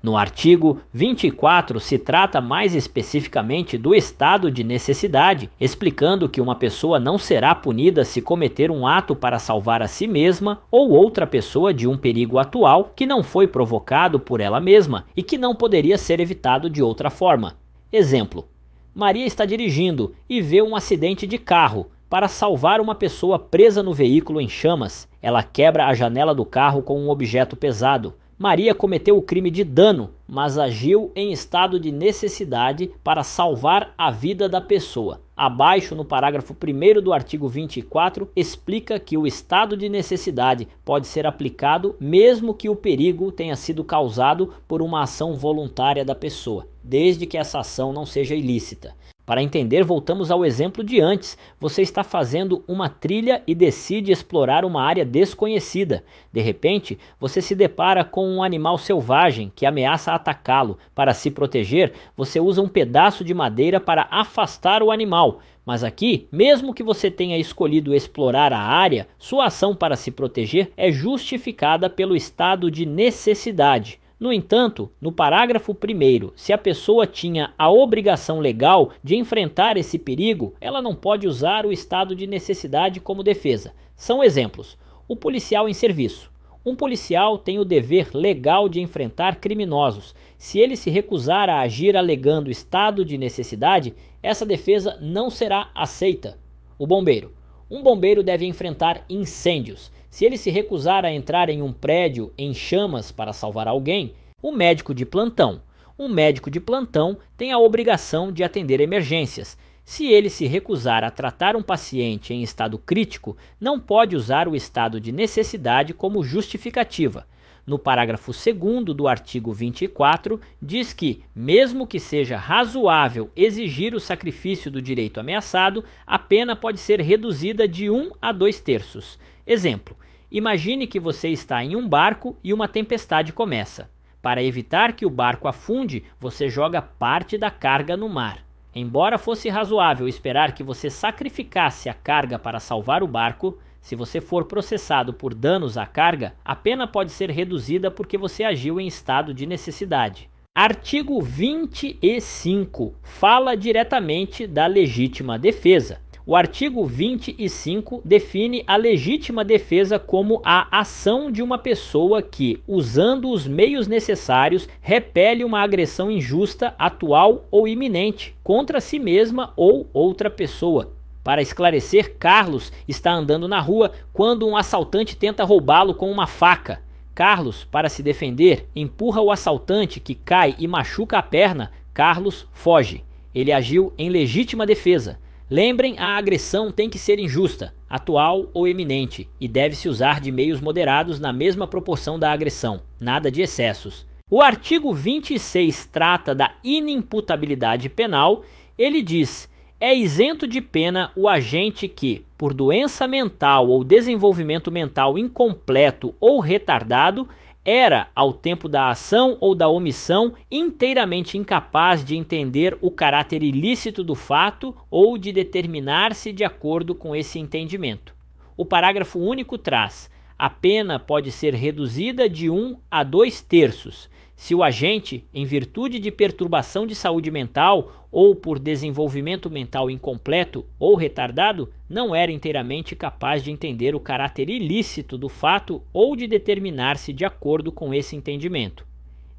No artigo 24, se trata mais especificamente do estado de necessidade, explicando que uma pessoa não será punida se cometer um ato para salvar a si mesma ou outra pessoa de um perigo atual que não foi provocado por ela mesma e que não poderia ser evitado de outra forma. Exemplo: Maria está dirigindo e vê um acidente de carro. Para salvar uma pessoa presa no veículo em chamas, ela quebra a janela do carro com um objeto pesado. Maria cometeu o crime de dano, mas agiu em estado de necessidade para salvar a vida da pessoa. Abaixo, no parágrafo 1º do artigo 24, explica que o estado de necessidade pode ser aplicado mesmo que o perigo tenha sido causado por uma ação voluntária da pessoa, desde que essa ação não seja ilícita. Para entender, voltamos ao exemplo de antes. Você está fazendo uma trilha e decide explorar uma área desconhecida. De repente, você se depara com um animal selvagem que ameaça atacá-lo. Para se proteger, você usa um pedaço de madeira para afastar o animal. Mas aqui, mesmo que você tenha escolhido explorar a área, sua ação para se proteger é justificada pelo estado de necessidade. No entanto, no parágrafo 1º, se a pessoa tinha a obrigação legal de enfrentar esse perigo, ela não pode usar o estado de necessidade como defesa. São exemplos: o policial em serviço. Um policial tem o dever legal de enfrentar criminosos. Se ele se recusar a agir alegando estado de necessidade, essa defesa não será aceita. O bombeiro. Um bombeiro deve enfrentar incêndios. Se ele se recusar a entrar em um prédio em chamas para salvar alguém, o médico de plantão. Um médico de plantão tem a obrigação de atender emergências. Se ele se recusar a tratar um paciente em estado crítico, não pode usar o estado de necessidade como justificativa. No parágrafo 2º do artigo 24, diz que, mesmo que seja razoável exigir o sacrifício do direito ameaçado, a pena pode ser reduzida de 1 a 2/3. Exemplo: imagine que você está em um barco e uma tempestade começa. Para evitar que o barco afunde, você joga parte da carga no mar. Embora fosse razoável esperar que você sacrificasse a carga para salvar o barco, se você for processado por danos à carga, a pena pode ser reduzida porque você agiu em estado de necessidade. Artigo 25 fala diretamente da legítima defesa. O artigo 25 define a legítima defesa como a ação de uma pessoa que, usando os meios necessários, repele uma agressão injusta, atual ou iminente, contra si mesma ou outra pessoa. Para esclarecer, Carlos está andando na rua quando um assaltante tenta roubá-lo com uma faca. Carlos, para se defender, empurra o assaltante que cai e machuca a perna. Carlos foge. Ele agiu em legítima defesa. Lembrem, a agressão tem que ser injusta, atual ou iminente, e deve-se usar de meios moderados na mesma proporção da agressão, nada de excessos. O artigo 26 trata da inimputabilidade penal. Ele diz: é isento de pena o agente que, por doença mental ou desenvolvimento mental incompleto ou retardado, era, ao tempo da ação ou da omissão, inteiramente incapaz de entender o caráter ilícito do fato ou de determinar-se de acordo com esse entendimento. O parágrafo único traz: a pena pode ser reduzida de 1 a 2/3, se o agente, em virtude de perturbação de saúde mental ou por desenvolvimento mental incompleto ou retardado, não era inteiramente capaz de entender o caráter ilícito do fato ou de determinar-se de acordo com esse entendimento.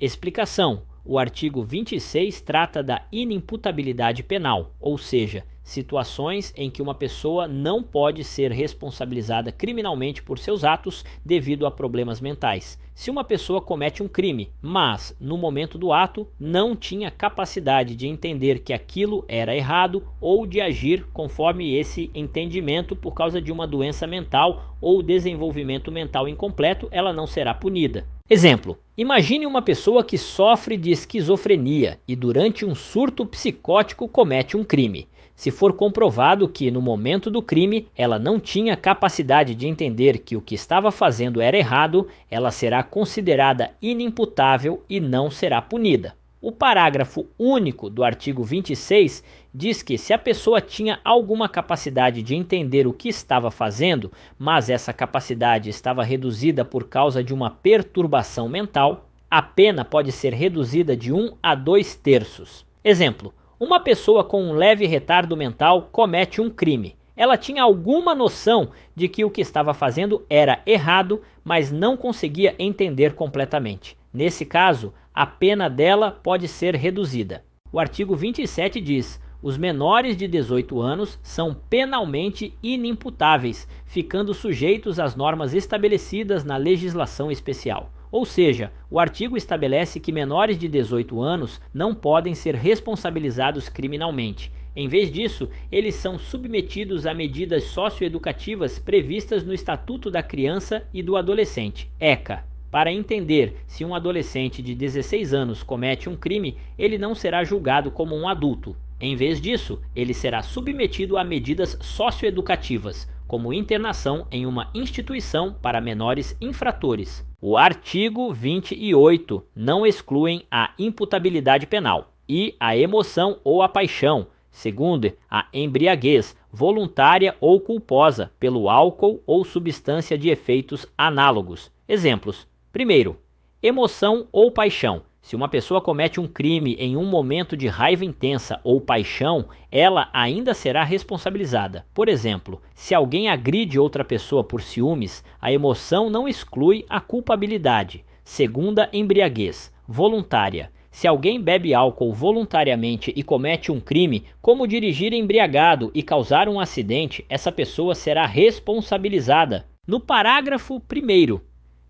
Explicação: o artigo 26 trata da inimputabilidade penal, ou seja, situações em que uma pessoa não pode ser responsabilizada criminalmente por seus atos devido a problemas mentais. Se uma pessoa comete um crime, mas no momento do ato não tinha capacidade de entender que aquilo era errado ou de agir conforme esse entendimento por causa de uma doença mental ou desenvolvimento mental incompleto, ela não será punida. Exemplo: imagine uma pessoa que sofre de esquizofrenia e durante um surto psicótico comete um crime. Se for comprovado que, no momento do crime, ela não tinha capacidade de entender que o que estava fazendo era errado, ela será considerada inimputável e não será punida. O parágrafo único do artigo 26 diz que, se a pessoa tinha alguma capacidade de entender o que estava fazendo, mas essa capacidade estava reduzida por causa de uma perturbação mental, a pena pode ser reduzida de 1 a 2/3. Exemplo: uma pessoa com um leve retardo mental comete um crime. Ela tinha alguma noção de que o que estava fazendo era errado, mas não conseguia entender completamente. Nesse caso, a pena dela pode ser reduzida. O artigo 27 diz: os menores de 18 anos são penalmente inimputáveis, ficando sujeitos às normas estabelecidas na legislação especial. Ou seja, o artigo estabelece que menores de 18 anos não podem ser responsabilizados criminalmente. Em vez disso, eles são submetidos a medidas socioeducativas previstas no Estatuto da Criança e do Adolescente, ECA. Para entender se um adolescente de 16 anos comete um crime, ele não será julgado como um adulto. Em vez disso, ele será submetido a medidas socioeducativas, como internação em uma instituição para menores infratores. O artigo 28 não excluem a imputabilidade penal e a emoção ou a paixão, segundo a embriaguez voluntária ou culposa pelo álcool ou substância de efeitos análogos. Exemplos: primeiro, emoção ou paixão. Se uma pessoa comete um crime em um momento de raiva intensa ou paixão, ela ainda será responsabilizada. Por exemplo, se alguém agride outra pessoa por ciúmes, a emoção não exclui a culpabilidade. Segunda embriaguez voluntária. Se alguém bebe álcool voluntariamente e comete um crime, como dirigir embriagado e causar um acidente, essa pessoa será responsabilizada. No parágrafo 1º,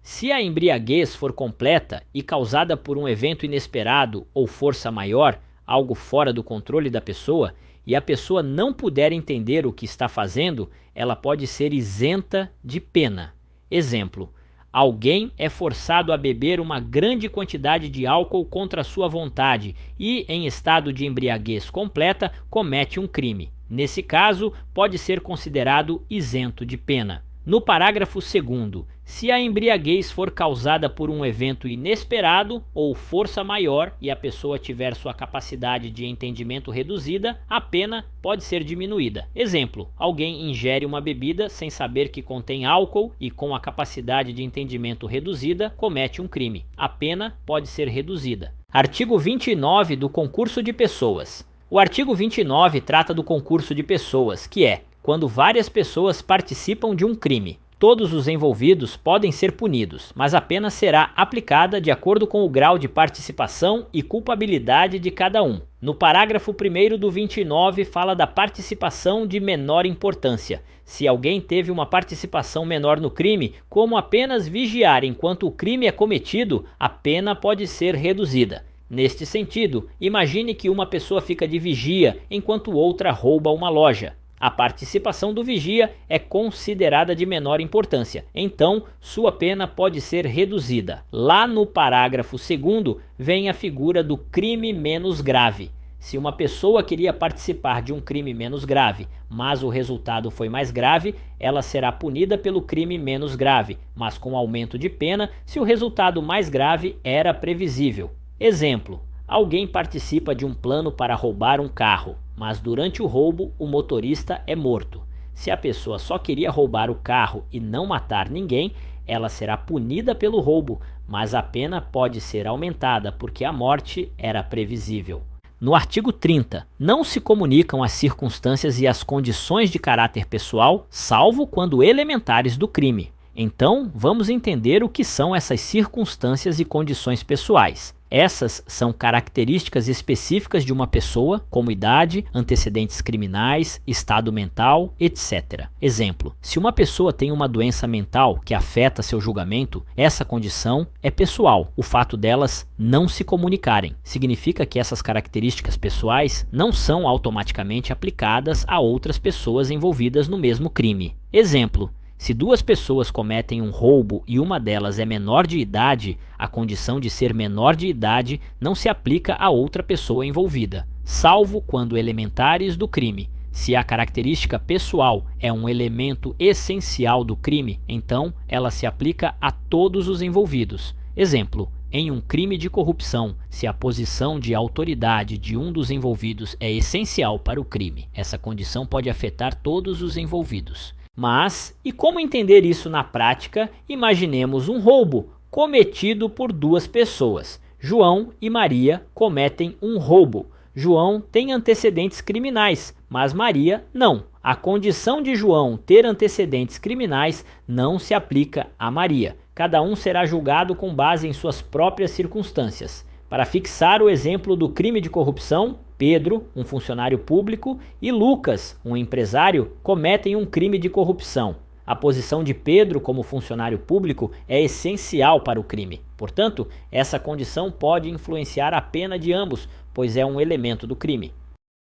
se a embriaguez for completa e causada por um evento inesperado ou força maior, algo fora do controle da pessoa, e a pessoa não puder entender o que está fazendo, ela pode ser isenta de pena. Exemplo: alguém é forçado a beber uma grande quantidade de álcool contra sua vontade e, em estado de embriaguez completa, comete um crime. Nesse caso, pode ser considerado isento de pena. No parágrafo 2º, se a embriaguez for causada por um evento inesperado ou força maior e a pessoa tiver sua capacidade de entendimento reduzida, a pena pode ser diminuída. Exemplo: alguém ingere uma bebida sem saber que contém álcool e com a capacidade de entendimento reduzida comete um crime. A pena pode ser reduzida. Artigo 29 do concurso de pessoas. O artigo 29 trata do concurso de pessoas, que é quando várias pessoas participam de um crime. Todos os envolvidos podem ser punidos, mas a pena será aplicada de acordo com o grau de participação e culpabilidade de cada um. No parágrafo 1º do 29 fala da participação de menor importância. Se alguém teve uma participação menor no crime, como apenas vigiar enquanto o crime é cometido, a pena pode ser reduzida. Neste sentido, imagine que uma pessoa fica de vigia enquanto outra rouba uma loja. A participação do vigia é considerada de menor importância, então sua pena pode ser reduzida. Lá no parágrafo 2º vem a figura do crime menos grave. Se uma pessoa queria participar de um crime menos grave, mas o resultado foi mais grave, ela será punida pelo crime menos grave, mas com aumento de pena se o resultado mais grave era previsível. Exemplo: alguém participa de um plano para roubar um carro, mas durante o roubo o motorista é morto. Se a pessoa só queria roubar o carro e não matar ninguém, ela será punida pelo roubo, mas a pena pode ser aumentada porque a morte era previsível. No artigo 30, não se comunicam as circunstâncias e as condições de caráter pessoal, salvo quando elementares do crime. Então, vamos entender o que são essas circunstâncias e condições pessoais. Essas são características específicas de uma pessoa, como idade, antecedentes criminais, estado mental, etc. Exemplo: se uma pessoa tem uma doença mental que afeta seu julgamento, essa condição é pessoal. O fato delas não se comunicarem significa que essas características pessoais não são automaticamente aplicadas a outras pessoas envolvidas no mesmo crime. Exemplo: se duas pessoas cometem um roubo e uma delas é menor de idade, a condição de ser menor de idade não se aplica a outra pessoa envolvida, salvo quando elementares do crime. Se a característica pessoal é um elemento essencial do crime, então ela se aplica a todos os envolvidos. Exemplo: em um crime de corrupção, se a posição de autoridade de um dos envolvidos é essencial para o crime, essa condição pode afetar todos os envolvidos. Mas, e como entender isso na prática? Imaginemos um roubo. cometido por duas pessoas. João e Maria cometem um roubo. João tem antecedentes criminais, mas Maria não. A condição de João ter antecedentes criminais não se aplica a Maria. Cada um será julgado com base em suas próprias circunstâncias. Para fixar o exemplo do crime de corrupção, Pedro, um funcionário público, e Lucas, um empresário, cometem um crime de corrupção. A posição de Pedro como funcionário público é essencial para o crime. Portanto, essa condição pode influenciar a pena de ambos, pois é um elemento do crime.